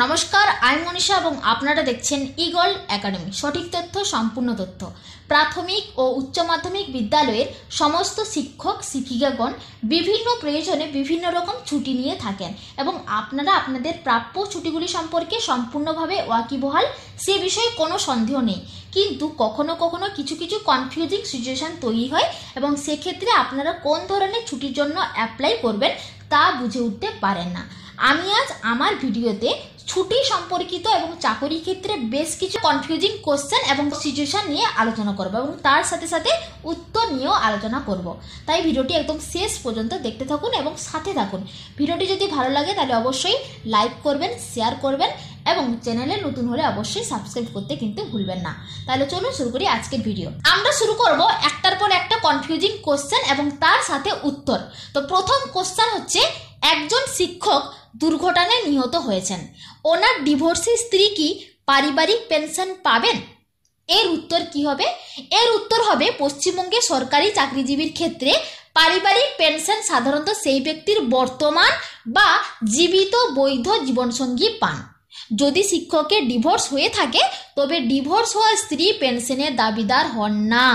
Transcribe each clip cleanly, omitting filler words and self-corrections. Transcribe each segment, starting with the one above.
নমস্কার, আমি মনীষা এবং আপনারা দেখছেন ইগল একাডেমি। সঠিক তথ্য, সম্পূর্ণ তথ্য। প্রাথমিক ও উচ্চ মাধ্যমিক বিদ্যালয়ের সমস্ত শিক্ষক শিক্ষিকাগণ বিভিন্ন প্রয়োজনে বিভিন্ন রকম ছুটি নিয়ে থাকেন এবং আপনারা আপনাদের প্রাপ্য ছুটিগুলি সম্পর্কে সম্পূর্ণভাবে ওয়াকিবহাল, সে বিষয়ে কোনো সন্দেহ নেই। কিন্তু কখনো কখনো কিছু কনফিউজিং সিচুয়েশান তৈরি হয় এবং সেক্ষেত্রে আপনারা কোন ধরনের ছুটির জন্য অ্যাপ্লাই করবেন তা বুঝে উঠতে পারেন না। আমি আজ আমার ভিডিওতে ছুটি সম্পর্কিত এবং চাকরি ক্ষেত্রে বেশ কিছু কনফিউজিং কোশ্চেন এবং সিচুয়েশন নিয়ে আলোচনা করব এবং তার সাথে সাথে উত্তর নিয়েও আলোচনা করব। তাই ভিডিওটি একদম শেষ পর্যন্ত দেখতে থাকুন এবং সাথে থাকুন। ভিডিওটি যদি ভালো লাগে তাহলে অবশ্যই লাইক করবেন, শেয়ার করবেন এবং চ্যানেলে নতুন হলে অবশ্যই সাবস্ক্রাইব করতে কিন্তু ভুলবেন না। তাহলে চলুন শুরু করি আজকের ভিডিও। আমরা শুরু করব একটার পর একটা কনফিউজিং কোশ্চেন এবং তার সাথে উত্তর। তো প্রথম কোশ্চেন হচ্ছে, একজন শিক্ষক দুর্ঘটনায় নিহত হয়েছেন, ওনার ডিভোর্সি স্ত্রী কি পারিবারিক পেনশন পাবেন? এর উত্তর কি হবে? এর উত্তর হবে, পশ্চিমবঙ্গে সরকারি চাকরিজীবীর ক্ষেত্রে পারিবারিক পেনশন সাধারণত সেই ব্যক্তির বর্তমান বা জীবিত বৈধ জীবনসঙ্গী পান। যদি শিক্ষকের ডিভোর্স হয়ে থাকে তবে ডিভোর্স হওয়া স্ত্রী পেনশনের দাবিদার হন না।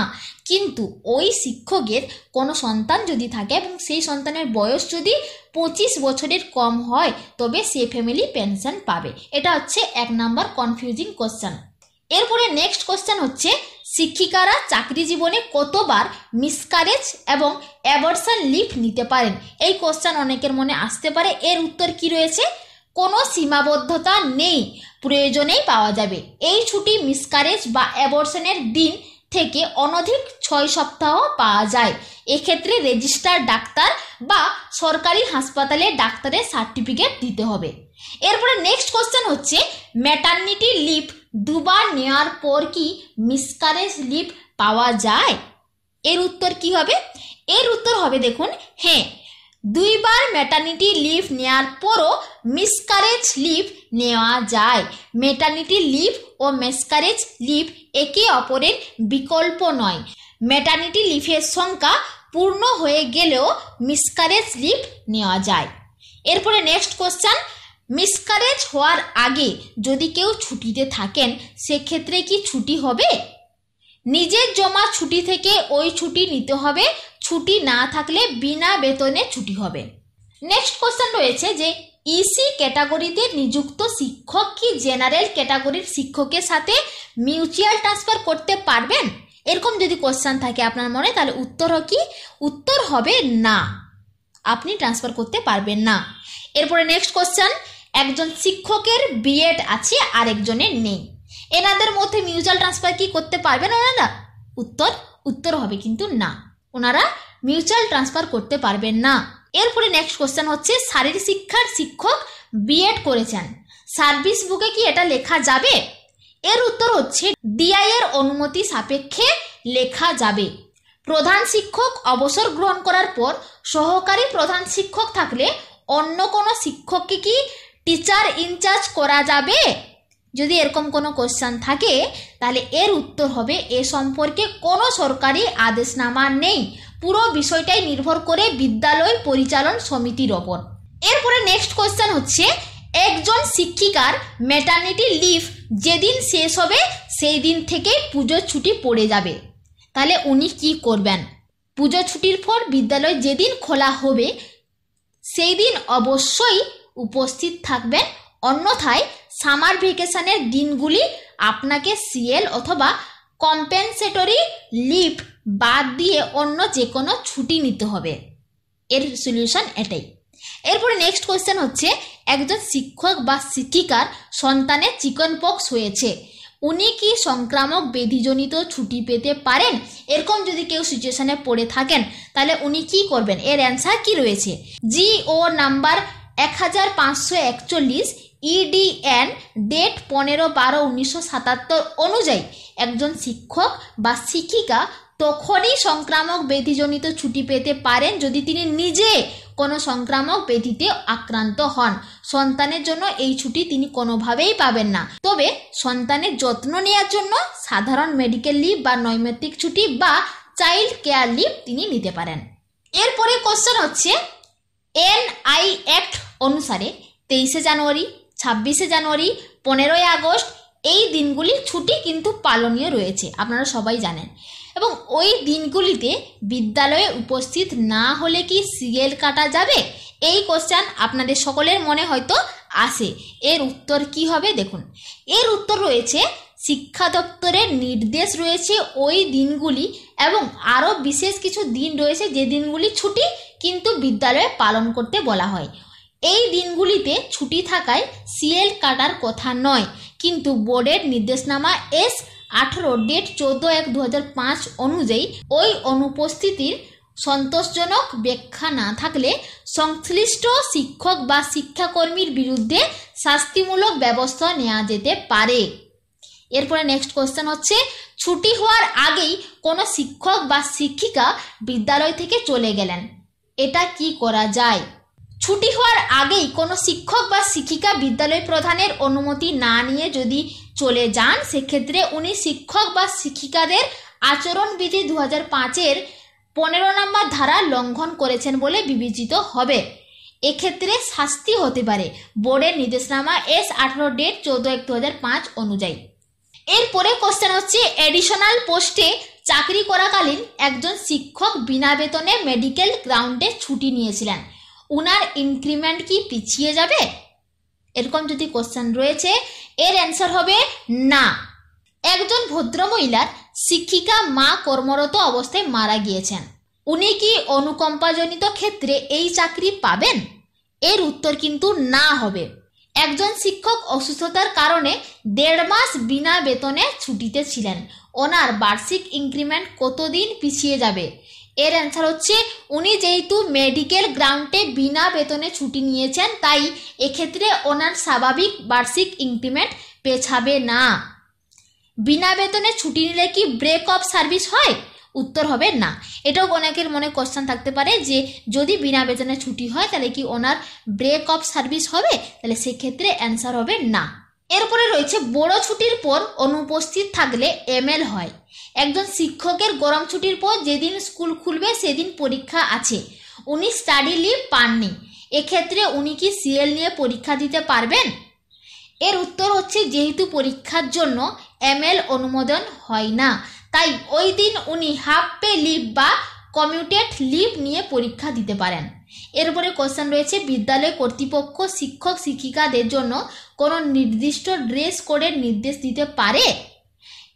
কিন্তু ওই শিক্ষকের কোনো সন্তান যদি থাকে এবং সেই সন্তানের বয়স যদি 25 বছরের কম হয় তবে সে ফ্যামিলি পেনশন পাবে। এটা হচ্ছে 1 নম্বর কনফিউজিং কোশ্চেন। এরপরে নেক্সট কোশ্চেন হচ্ছে, শিক্ষিকারা চাকরি জীবনে কতবার মিসক্যারেজ এবং অ্যাবর্শন লিভ নিতে পারেন? এই কোশ্চেন অনেকের মনে আসতে পারে। এর উত্তর কি রয়েছে? কোনো সীমাবদ্ধতা নেই, প্রয়োজনেই পাওয়া যাবে। এই ছুটি মিসক্যারেজ বা অ্যাবর্শনের দিন থেকে অনধিক 6 সপ্তাহ পাওয়া যায়। এক্ষেত্রে রেজিস্টার ডাক্তার বা সরকারি হাসপাতালে ডাক্তারের সার্টিফিকেট দিতে হবে। এরপরে নেক্সট কোশ্চেন হচ্ছে, ম্যাটারনিটি লিভ দুবার নেওয়ার পর কি মিসক্যারেজ লিভ পাওয়া যায়? এর উত্তর কি হবে? এর উত্তর হবে, দেখুন, হ্যাঁ, 2 বার ম্যাটারনিটি লিভ নেওয়ার পরও মিসক্যারেজ লিভ নেওয়া যায়। ম্যাটারনিটি লিভ ও মিসক্যারেজ লিভ একে অপরের বিকল্প নয়। ম্যাটারনিটি লিভের সংখ্যা পূর্ণ হয়ে গেলেও মিসক্যারেজ লিভ নেওয়া যায়। এরপরে নেক্সট কোশ্চেন, মিসক্যারেজ হওয়ার আগে যদি কেউ ছুটিতে থাকেন সেক্ষেত্রে কি ছুটি হবে? নিজের জমা ছুটি থেকে ওই ছুটি নিতে হবে। ছুটি না থাকলে বিনা বেতনে ছুটি হবে। নেক্সট কোশ্চেন রয়েছে যে, ইসি ক্যাটাগরিতে নিযুক্ত শিক্ষক কি জেনারেল ক্যাটাগরির শিক্ষকের সাথে মিউচুয়াল ট্রান্সফার করতে পারবেন? এরকম যদি কোশ্চেন থাকে আপনার মনে, তাহলে উত্তর কি? উত্তর হবে না, আপনি ট্রান্সফার করতে পারবেন না। এরপরে নেক্সট কোশ্চেন, একজন শিক্ষকের বিএড আছে আর একজনের নেই, এনাদের মধ্যে মিউচুয়াল ট্রান্সফার কি করতে পারবেন ওনারা? উত্তর হবে কিন্তু না, ওনারা মিউচুয়াল ট্রান্সফার করতে পারবেন না। এরপরে নেক্সট কোশ্চেন হচ্ছে, শারীরিক শিক্ষার শিক্ষক বিএড করেছেন, সার্ভিস বুকে কি এটা লেখা যাবে? এর উত্তর হচ্ছে, ডিআই এর অনুমতি সাপেক্ষে লেখা যাবে। প্রধান শিক্ষক অবসর গ্রহণ করার পর সহকারী প্রধান শিক্ষক থাকলে অন্য কোনো শিক্ষককে কি টিচার ইনচার্জ করা যাবে? যদি এরকম কোনো কোশ্চেন থাকে তাহলে এর উত্তর হবে, এ সম্পর্কে কোনো সরকারি আদেশনামা নেই। পুরো বিষয়টাই নির্ভর করে বিদ্যালয় পরিচালন সমিতির ওপর। এরপরে নেক্সট কোশ্চেন হচ্ছে, একজন শিক্ষিকার ম্যাটারনিটি লিভ যেদিন শেষ হবে সেই দিন থেকে পুজোর ছুটি পড়ে যাবে, তাহলে উনি কি করবেন? পুজো ছুটির পর বিদ্যালয় যেদিন খোলা হবে সেই দিন অবশ্যই উপস্থিত থাকবেন, অন্যথায় সামার ভ্যাকেশনের দিনগুলি আপনাকে সিএল অথবা কম্পেনসেটরি লিভ বাদ দিয়ে অন্য যে কোনো ছুটি নিতে হবে। এর সলিউশন এটাই। এরপরে নেক্সট কোয়েশ্চেন হচ্ছে, একজন শিক্ষক বা শিক্ষিকার সন্তানের চিকেন পক্স হয়েছে, উনি কি সংক্রামক ব্যাধিজনিত ছুটি পেতে পারেন? এরকম যদি কেউ সিচুয়েশনে পড়ে থাকেন তাহলে উনি কি করবেন? এর অ্যান্সার কি রয়েছে? জিও নাম্বার 1541 EDN ডেট 15/12/1977 অনুযায়ী একজন শিক্ষক বা শিক্ষিকা তখনই সংক্রামক ব্যাধিজনিত ছুটি পেতে পারেন যদি তিনি নিজে কোনো সংক্রামক ব্যাধিতে আক্রান্ত হন। সন্তানের জন্য এই ছুটি তিনি কোনোভাবেই পাবেন না, তবে সন্তানের যত্ন নেওয়ার জন্য সাধারণ মেডিকেল লিভ বা নৈমিত্তিক ছুটি বা চাইল্ড কেয়ার লিভ তিনি নিতে পারেন। এরপরে কোশ্চেন হচ্ছে, NI অ্যাক্ট অনুসারে 23 জানুয়ারি 26শে জানুয়ারি, 15ই আগস্ট এই দিনগুলি ছুটি কিন্তু পালনীয় রয়েছে, আপনারা সবাই জানেন। এবং ওই দিনগুলিতে বিদ্যালয়ে উপস্থিত না হলে কি সিএল কাটা যাবে? এই কোশ্চেন আপনাদের সকলের মনে হয়তো আসে। এর উত্তর কি হবে দেখুন। এর উত্তর রয়েছে শিক্ষা দপ্তরের নির্দেশ রয়েছে ওই দিনগুলি এবং আরও বিশেষ কিছু দিন রয়েছে যে দিনগুলি ছুটি কিন্তু বিদ্যালয়ে পালন করতে বলা হয়। এই দিনগুলিতে ছুটি থাকায় সিএল কাটার কথা নয়, কিন্তু বোর্ডের নির্দেশনামা S18 ডেট 14/1/2005 অনুযায়ী ওই অনুপস্থিতির সন্তোষজনক ব্যাখ্যা না থাকলে সংশ্লিষ্ট শিক্ষক বা শিক্ষাকর্মীর বিরুদ্ধে শাস্তিমূলক ব্যবস্থা নেওয়া যেতে পারে। এরপরে নেক্সট কোশ্চেন হচ্ছে, ছুটি হওয়ার আগেই কোনো শিক্ষক বা শিক্ষিকা বিদ্যালয় থেকে চলে গেলেন, এটা কি করা যায়? ছুটি হওয়ার আগেই কোনো শিক্ষক বা শিক্ষিকা বিদ্যালয় প্রধানের অনুমতি না নিয়ে যদি চলে যান, সেক্ষেত্রে উনি শিক্ষক বা শিক্ষিকাদের আচরণবিধি 2005-এর 15 নম্বর ধারা লঙ্ঘন করেছেন বলে বিবেচিত হবে। এক্ষেত্রে শাস্তি হতে পারে বোর্ডের নির্দেশনামা S18 ডেট 14/1/2005 অনুযায়ী। এরপরে কোশ্চেন হচ্ছে, এডিশনাল পোস্টে চাকরি করাকালীন একজন শিক্ষক বিনা বেতনে মেডিকেল গ্রাউন্ডে ছুটি নিয়েছিলেন, উনার ইনক্রিমেন্ট কি পিছিয়ে যাবে? এরকম যদি কোশ্চেন রয়েছে, এর অ্যান্সার হবে না। একজন ভদ্রমহিলার শিক্ষিকা মা কর্মরত অবস্থায় মারা গিয়েছেন, উনি কি অনুকম্পাজনিত ক্ষেত্রে এই চাকরি পাবেন? এর উত্তর কিন্তু না হবে। একজন শিক্ষক অসুস্থতার কারণে 1.5 মাস বিনা বেতনে ছুটিতে ছিলেন, ওনার বার্ষিক ইনক্রিমেন্ট কতদিন পিছিয়ে যাবে? এর অ্যান্সার হচ্ছে, উনি যেহেতু মেডিকেল গ্রাউন্ডে বিনা বেতনে ছুটি নিয়েছেন, তাই এক্ষেত্রে ওনার স্বাভাবিক বার্ষিক ইনক্রিমেন্ট পেছাবে না। বিনা বেতনে ছুটি নিলে কি ব্রেক অফ সার্ভিস হয়? উত্তর হবে না। এটাও অনেকের মনে কোশ্চেন থাকতে পারে যে যদি বিনা বেতনে ছুটি হয় তাহলে কি ওনার ব্রেক অফ সার্ভিস হবে? তাহলে সেক্ষেত্রে অ্যান্সার হবে না। এরপরে রয়েছে, বড় ছুটির পর অনুপস্থিত থাকলে এমএল হয়। একজন শিক্ষকের গরম ছুটির পর যেদিন স্কুল খুলবে সেদিন পরীক্ষা আছে, উনি স্টাডি লিভ পাননি, এক্ষেত্রে উনি কি সিএল নিয়ে পরীক্ষা দিতে পারবেন? এর উত্তর হচ্ছে, যেহেতু পরীক্ষার জন্য এমএল অনুমোদন হয় না, তাই ওই দিন উনি হাফ পে লিভ বা কমিউটেড লিভ নিয়ে পরীক্ষা দিতে পারেন। এরপরে কোশ্চেন রয়েছে, বিদ্যালয় কর্তৃপক্ষ শিক্ষক শিক্ষিকাদের জন্য কোনো নির্দিষ্ট ড্রেস কোডের নির্দেশ দিতে পারে?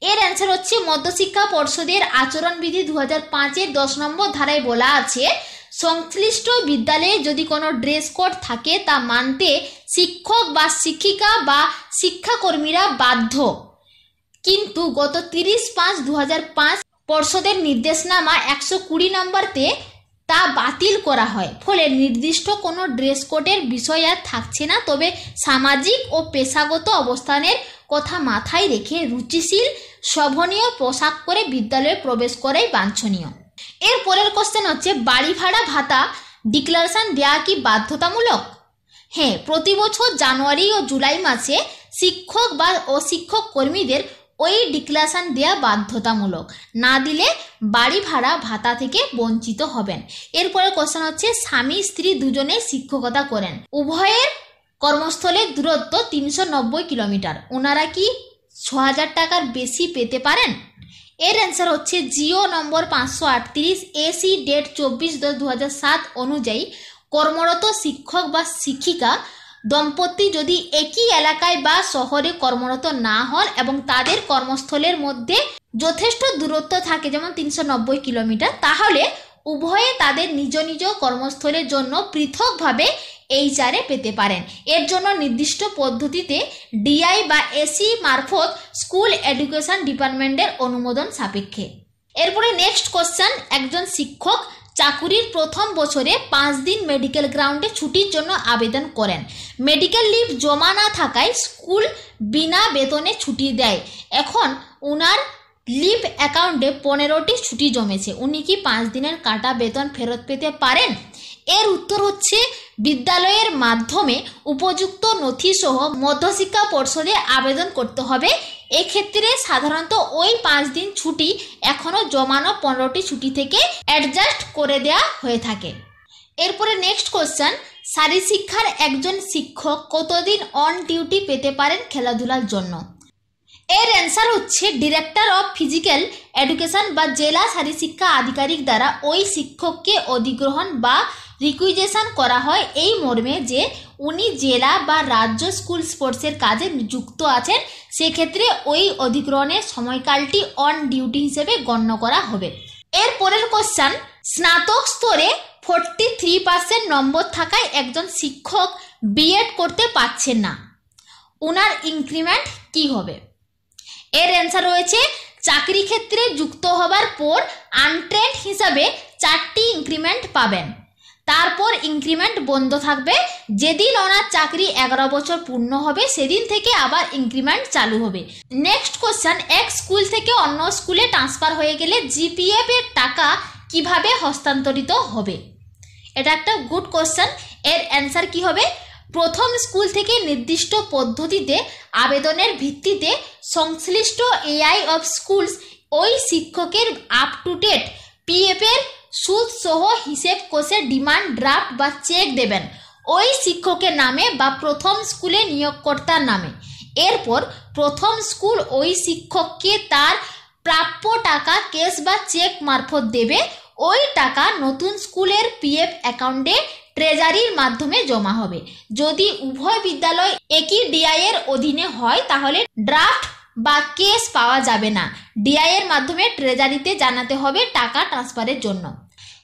এর অ্যান্সার হচ্ছে, মধ্যশিক্ষা পর্ষদের আচরণবিধি 2005-এর 10 নম্বর ধারায় বলা আছে, সংশ্লিষ্ট বিদ্যালয়ে যদি কোনো ড্রেস কোড থাকে তা মানতে শিক্ষক বা শিক্ষিকা বা শিক্ষাকর্মীরা বাধ্য। কিন্তু গত 30/5/2005 পর্ষদের নির্দেশনামা 120 নম্বরতে তা বাতিল করা হয়, ফলে নির্দিষ্ট কোনো ড্রেস কোডের বিষয় আর থাকছে না। তবে সামাজিক ও পেশাগত অবস্থানের কথা মাথায় রেখে রুচিশীল শোভনীয় পোশাক পরে বিদ্যালয়ে প্রবেশ করাই বাঞ্ছনীয়। এর পরের কোশ্চেন হচ্ছে, বাড়ি ভাড়া ভাতা ডিক্লারেশন দেওয়া কি বাধ্যতামূলক? হ্যাঁ, প্রতি বছর জানুয়ারি ও জুলাই মাসে শিক্ষক বা অশিক্ষক কর্মীদের ওই ডিক্লারেশন দেওয়া বাধ্যতামূলক, না দিলে বাড়ি ভাড়া ভাতা থেকে বঞ্চিত হবেন। এরপরে কোশ্চেন হচ্ছে, স্বামী স্ত্রী দুজনে শিক্ষকতা করেন, উভয়ের কর্মস্থলের দূরত্ব 390 কিলোমিটার, ওনারা কি 6000 টাকার বেশি পেতে পারেন? এর অ্যান্সার হচ্ছে, জিও নম্বর 538 AC ডেট 24/10/2007 অনুযায়ী কর্মরত শিক্ষক বা শিক্ষিকা দম্পতি যদি একই এলাকায় বা শহরে কর্মরত না হন এবং তাদের কর্মস্থলের মধ্যে যথেষ্ট দূরত্ব থাকে, যেমন 390 কিলোমিটার, তাহলে উভয়ে তাদের নিজ নিজ কর্মস্থলের জন্য পৃথকভাবে HR পেতে পারেন। এর জন্য নির্দিষ্ট পদ্ধতিতে DI বা AC মারফত স্কুল এডুকেশন ডিপার্টমেন্টের অনুমোদন সাপেক্ষে। এরপরে নেক্সট কোশ্চেন, একজন শিক্ষক চাকুরির প্রথম বছরে 5 দিন মেডিকেল গ্রাউন্ডে ছুটির জন্য আবেদন করেন, মেডিকেল লিভ জমা না থাকায় স্কুল বিনা বেতনে ছুটি দেয়। এখন উনার লিভ অ্যাকাউন্টে 15টি ছুটি জমেছে, উনি কি 5 দিনের কাটা বেতন ফেরত পেতে পারেন? এর উত্তর হচ্ছে, বিদ্যালয়ের মাধ্যমে উপযুক্ত নথিসহ মধ্যশিক্ষা পর্ষদে আবেদন করতে হবে। এক্ষেত্রে সাধারণত ওই 5 দিন ছুটি এখনও জমানো 15টি ছুটি থেকে অ্যাডজাস্ট করে দেওয়া হয়ে থাকে। এরপরে নেক্সট কোশ্চেন, শারীরশিক্ষার একজন শিক্ষক কতদিন অন ডিউটি পেতে পারেন খেলাধুলার জন্য? এর অ্যান্সার হচ্ছে ডিরেক্টর অফ ফিজিক্যাল এডুকেশন বা জেলা শারীরশিক্ষা আধিকারিক দ্বারা ওই শিক্ষককে অধিগ্রহণ বা রিকুইজেশন করা হয় এই মর্মে যে উনি জেলা বা রাজ্য স্কুল স্পোর্টসের কাজে যুক্ত আছেন, সেক্ষেত্রে ওই অধিগ্রহণের সময়কালটি অন ডিউটি হিসেবে গণ্য করা হবে। এর পরের কোশ্চেন, স্নাতক স্তরে 43% নম্বর থাকায় একজন শিক্ষক বিএড করতে পারছেন না, ওনার ইনক্রিমেন্ট কি হবে? এর অ্যান্সার রয়েছে চাকরি ক্ষেত্রে যুক্ত হবার পর আনট্রেন্ড হিসাবে 4টি ইনক্রিমেন্ট পাবেন, তারপর ইনক্রিমেন্ট বন্ধ থাকবে। যেদিন ওনার চাকরি 11 বছর পূর্ণ হবে সেদিন থেকে আবার ইনক্রিমেন্ট চালু হবে। নেক্সট কোশ্চেন, এক স্কুল থেকে অন্য স্কুলে ট্রান্সফার হয়ে গেলে জিপিএফ এর টাকা কিভাবে হস্তান্তরিত হবে? এটা একটা গুড কোশ্চেন। এর অ্যান্সার কি হবে? প্রথম স্কুল থেকে নির্দিষ্ট পদ্ধতিতে আবেদনের ভিত্তিতে সংশ্লিষ্ট এআই অফ স্কুলস ওই শিক্ষকের আপ টু ডেট পিএফ এর সুদ সহ হিসেব কষে ডিমান্ড ড্রাফট বা চেক দেবেন ওই শিক্ষকের নামে বা প্রথম স্কুলে নিয়োগকর্তার নামে। এরপর প্রথম স্কুল ওই শিক্ষককে তার প্রাপ্য টাকা ক্যাশ বা চেক মারফত দেবে। ওই টাকা নতুন স্কুলের পিএফ অ্যাকাউন্টে ট্রেজারির মাধ্যমে জমা হবে। যদি উভয় বিদ্যালয় একই ডিআই এর অধীনে হয় তাহলে ড্রাফট বা কেস পাওয়া যাবে না, ডিআই এর মাধ্যমে ট্রেজারিতে জানাতে হবে টাকা ট্রান্সফারের জন্য।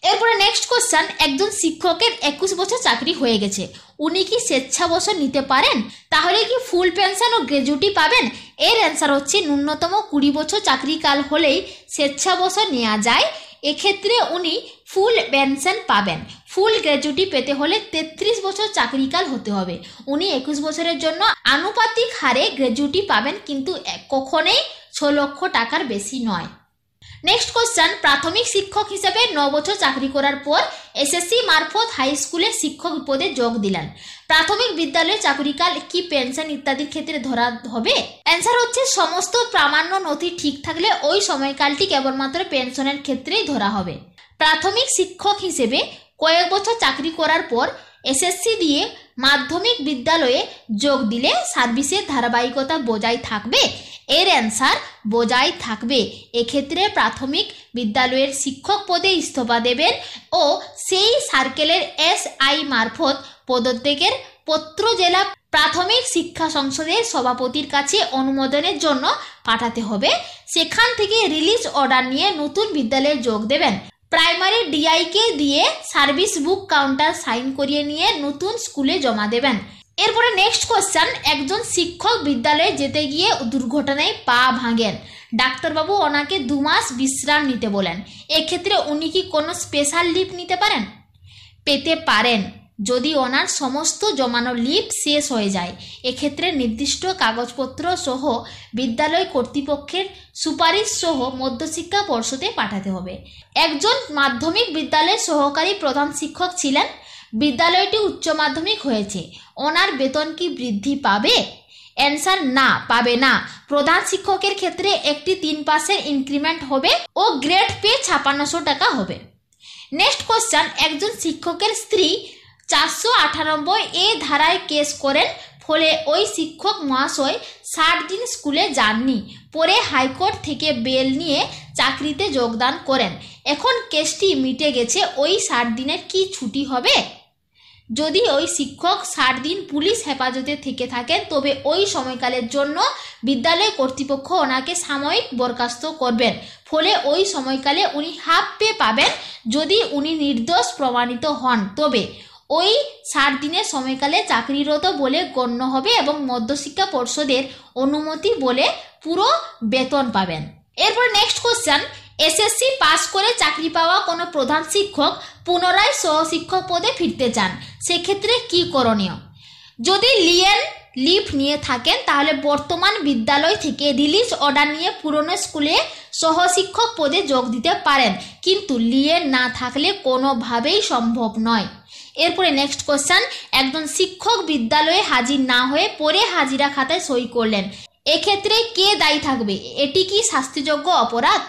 এরপরে নেক্সট কোশ্চেন, একজন শিক্ষকের 21 বছর চাকরি হয়ে গেছে, উনি কি স্বেচ্ছাবসর নিতে পারেন? তাহলে কি ফুল পেনশন ও গ্র্যাজুইটি পাবেন? এর অ্যান্সার হচ্ছে ন্যূনতম 20 বছর চাকরিকাল হলেই স্বেচ্ছাবসর নেওয়া যায়। এক্ষেত্রে উনি ফুল পেনশন পাবেন। ফুল গ্র্যাজুইটি পেতে হলে 33 বছর চাকরিকাল হতে হবে। উনি 21 বছরের জন্য আনুপাতিক হারে গ্র্যাজুইটি পাবেন, কিন্তু কখনোই 6 লক্ষ টাকার বেশি নয়। নেক্সট কোশ্চেন, প্রাথমিক শিক্ষক হিসেবে 9 বছর চাকরি করার পর এসএসসি মারফত হাই স্কুলে শিক্ষক পদে যোগ দিলেন। প্রাথমিক বিদ্যালয়ে চাকরিকাল কি পেনশন ইত্যাদির ক্ষেত্রে ধরা হবে? অ্যান্সার হচ্ছে সমস্ত প্রামাণ্য নথি ঠিক থাকলে ওই সময়কালটি কেবলমাত্র পেনশনের ক্ষেত্রেই ধরা হবে। প্রাথমিক শিক্ষক হিসেবে কয়েক বছর চাকরি করার পর এসএসসি দিয়ে মাধ্যমিক বিদ্যালয়ে যোগ দিলে সার্ভিসের ধারাবাহিকতা বজায় থাকবে? এর অ্যান্সার বজায় থাকবে। এক্ষেত্রে প্রাথমিক বিদ্যালয়ের শিক্ষক পদে ইস্তফা দেবেন ও সেই সার্কেলের এসআই মারফত পদত্যাগের পত্র জেলা প্রাথমিক শিক্ষা সংসদের সভাপতির কাছে অনুমোদনের জন্য পাঠাতে হবে। সেখান থেকে রিলিজ অর্ডার নিয়ে নতুন বিদ্যালয়ে যোগ দেবেন। প্রাইমারি ডিআইকে দিয়ে সার্ভিস বুক কাউন্টার সাইন করিয়ে নিয়ে নতুন স্কুলে জমা দেবেন। এরপরে নেক্সট কোশ্চেন, একজন শিক্ষক বিদ্যালয়ে যেতে গিয়ে দুর্ঘটনায় পা ভাঙেন, ডাক্তারবাবু ওনাকে 2 মাস বিশ্রাম নিতে বলেন। এক্ষেত্রে উনি কি কোনো স্পেশাল লিভ নিতে পারেন? পেতে পারেন, যদি ওনার সমস্ত জমানো লিভ শেষ হয়ে যায়। এক্ষেত্রে নির্দিষ্ট কাগজপত্র সহ বিদ্যালয় কর্তৃপক্ষের সুপারিশ সহ মধ্যশিক্ষা পর্ষদে পাঠাতে হবে। একজন মাধ্যমিক বিদ্যালয়ের সহকারী প্রধান শিক্ষক ছিলেন, বিদ্যালয়টি উচ্চ মাধ্যমিক হয়েছে, ওনার বেতন কি বৃদ্ধি পাবে? অ্যান্সার না, পাবে না। প্রধান শিক্ষকের ক্ষেত্রে একটি 3% ইনক্রিমেন্ট হবে ও গ্রেড পে 5600 টাকা হবে। নেক্সট কোশ্চেন, একজন শিক্ষকের স্ত্রী 498 এ ধারায় কেস করেন, ফলে ওই শিক্ষক মহাশয় 60 দিন স্কুলে যাননি। পরে হাইকোর্ট থেকে বেল নিয়ে চাকরিতে যোগদান করেন। এখন কেসটি মিটে গেছে, ওই 60 দিনের কি ছুটি হবে? যদি ওই শিক্ষক 60 দিন পুলিশ হেফাজতে থেকে থাকেন তবে ওই সময়কালের জন্য বিদ্যালয় কর্তৃপক্ষ ওনাকে সাময়িক বরখাস্ত করবেন, ফলে ওই সময়কালে উনি হাফ পে পাবেন। যদি উনি নির্দোষ প্রমাণিত হন তবে ওই 60 দিনের সময়কালে চাকরিরত বলে গণ্য হবে এবং মধ্যশিক্ষা পর্ষদের অনুমতি বলে পুরো বেতন পাবেন। এরপর নেক্সট কোশ্চেন, এসএসসি পাস করে চাকরি পাওয়া কোনো প্রধান শিক্ষক পুনরায় সহশিক্ষক পদে ফিরতে চান, সেক্ষেত্রে কি করণীয়? যদি লিভ নিয়ে থাকেন তাহলে বর্তমান বিদ্যালয় থেকে রিলিজ অর্ডার নিয়ে পুরনো স্কুলে সহশিক্ষক পদে যোগ দিতে পারেন, কিন্তু লিভ না থাকলে কোনোভাবেই সম্ভব নয়। এরপরে নেক্সট কোশ্চেন, একজন শিক্ষক বিদ্যালয়ে হাজির না হয়ে পরে হাজিরা খাতায় সই করলেন, এক্ষেত্রে কে দায়ী থাকবে? এটি কি শাস্তিযোগ্য অপরাধ?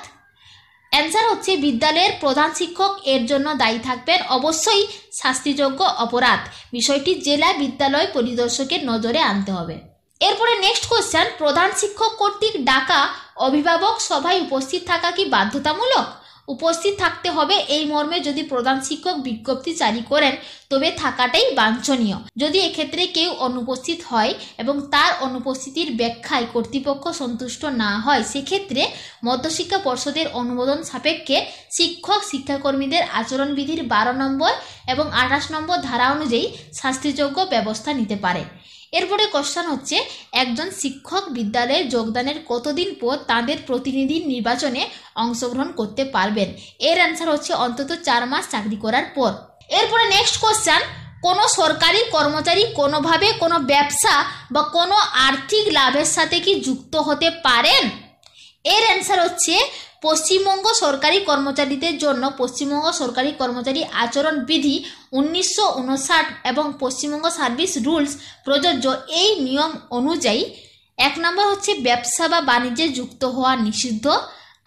অ্যান্সার হচ্ছে বিদ্যালয়ের প্রধান শিক্ষক এর জন্য দায়ী থাকবেন, অবশ্যই শাস্তিযোগ্য অপরাধ। বিষয়টি জেলা বিদ্যালয় পরিদর্শকের নজরে আনতে হবে। এরপরে নেক্সট কোশ্চেন, প্রধান শিক্ষক কর্তৃক ডাকা অভিভাবক সভায় উপস্থিত থাকা কি বাধ্যতামূলক? উপস্থিত থাকতে হবে এই মর্মে যদি প্রধান শিক্ষক বিজ্ঞপ্তি জারি করেন তবে থাকাটাই বাঞ্ছনীয়। যদি এক্ষেত্রে কেউ অনুপস্থিত হয় এবং তার অনুপস্থিতির ব্যাখ্যায় কর্তৃপক্ষ সন্তুষ্ট না হয়, সেক্ষেত্রে মধ্যশিক্ষা পর্ষদের অনুমোদন সাপেক্ষে শিক্ষক শিক্ষাকর্মীদের আচরণবিধির 12 নম্বর এবং 28 নম্বর ধারা অনুযায়ী শাস্তিযোগ্য ব্যবস্থা নিতে পারে। এরপরে কোশ্চেন হচ্ছে, একজন শিক্ষক বিদ্যালয়ে যোগদানের কতদিন পর তাদের প্রতিনিধির নির্বাচনে অংশগ্রহণ করতে পারবেন? এর অ্যান্সার হচ্ছে অন্তত 4 মাস চাকরি করার পর। এরপরে নেক্সট কোশ্চেন, কোনো সরকারি কর্মচারী কোনোভাবে কোনো ব্যবসা বা কোনো আর্থিক লাভের সাথে কি যুক্ত হতে পারেন? এর অ্যান্সার হচ্ছে পশ্চিমবঙ্গ সরকারি কর্মচারীদের জন্য পশ্চিমবঙ্গ সরকারি কর্মচারী আচরণ বিধি 1959 এবং পশ্চিমবঙ্গ সার্ভিস রুলস প্রযোজ্য। এই নিয়ম অনুযায়ী 1 নম্বর হচ্ছে ব্যবসা বা বাণিজ্যে যুক্ত হওয়া নিষিদ্ধ।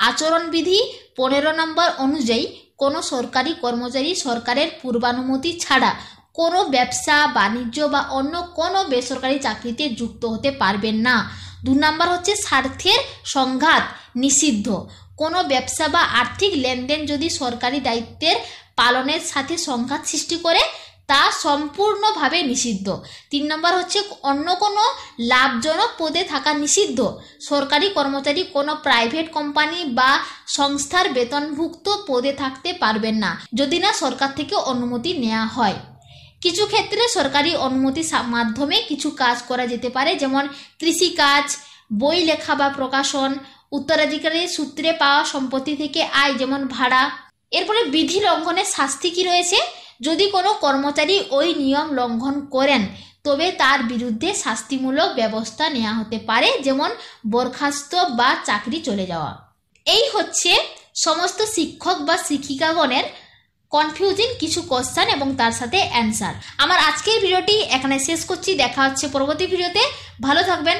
আচরণবিধি 15 নম্বর অনুযায়ী কোনো সরকারি কর্মচারী সরকারের পূর্বানুমতি ছাড়া কোনো ব্যবসা বাণিজ্য বা অন্য কোনো বেসরকারি চাকরিতে যুক্ত হতে পারবেন না। 2 নম্বর হচ্ছে স্বার্থের সংঘাত নিষিদ্ধ। কোনো ব্যবসা বা আর্থিক লেনদেন যদি সরকারি দায়িত্বের পালনের সাথে সংঘাত সৃষ্টি করে তা সম্পূর্ণভাবে নিষিদ্ধ। 3 নম্বর হচ্ছে অন্য কোনো লাভজনক পদে থাকা নিষিদ্ধ। সরকারি কর্মচারী কোনো প্রাইভেট কোম্পানি বা সংস্থার বেতনভুক্ত পদে থাকতে পারবেন না যদি না সরকার থেকে অনুমতি নেওয়া হয়। কিছু ক্ষেত্রে সরকারি অনুমতির মাধ্যমে কিছু কাজ করা যেতে পারে, যেমন কৃষিকাজ, বই লেখা বা প্রকাশন, উত্তরাধিকারী সূত্রে পাওয়া সম্পত্তি থেকে আয় যেমন ভাড়া। এরপরে বিধি লঙ্ঘনের শাস্তি কি রয়েছে? যদি কোনো কর্মচারী ওই নিয়ম লঙ্ঘন করেন তবে তার বিরুদ্ধে শাস্তিমূলক ব্যবস্থা নেওয়া হতে পারে, যেমন বরখাস্ত বা চাকরি চলে যাওয়া। এই হচ্ছে সমস্ত শিক্ষক বা শিক্ষিকাগণের কনফিউজিং কিছু কোশ্চেন এবং তার সাথে অ্যান্সার। আমার আজকের ভিডিওটি এখানে শেষ করছি। দেখা হচ্ছে পরবর্তী ভিডিওতে। ভালো থাকবেন।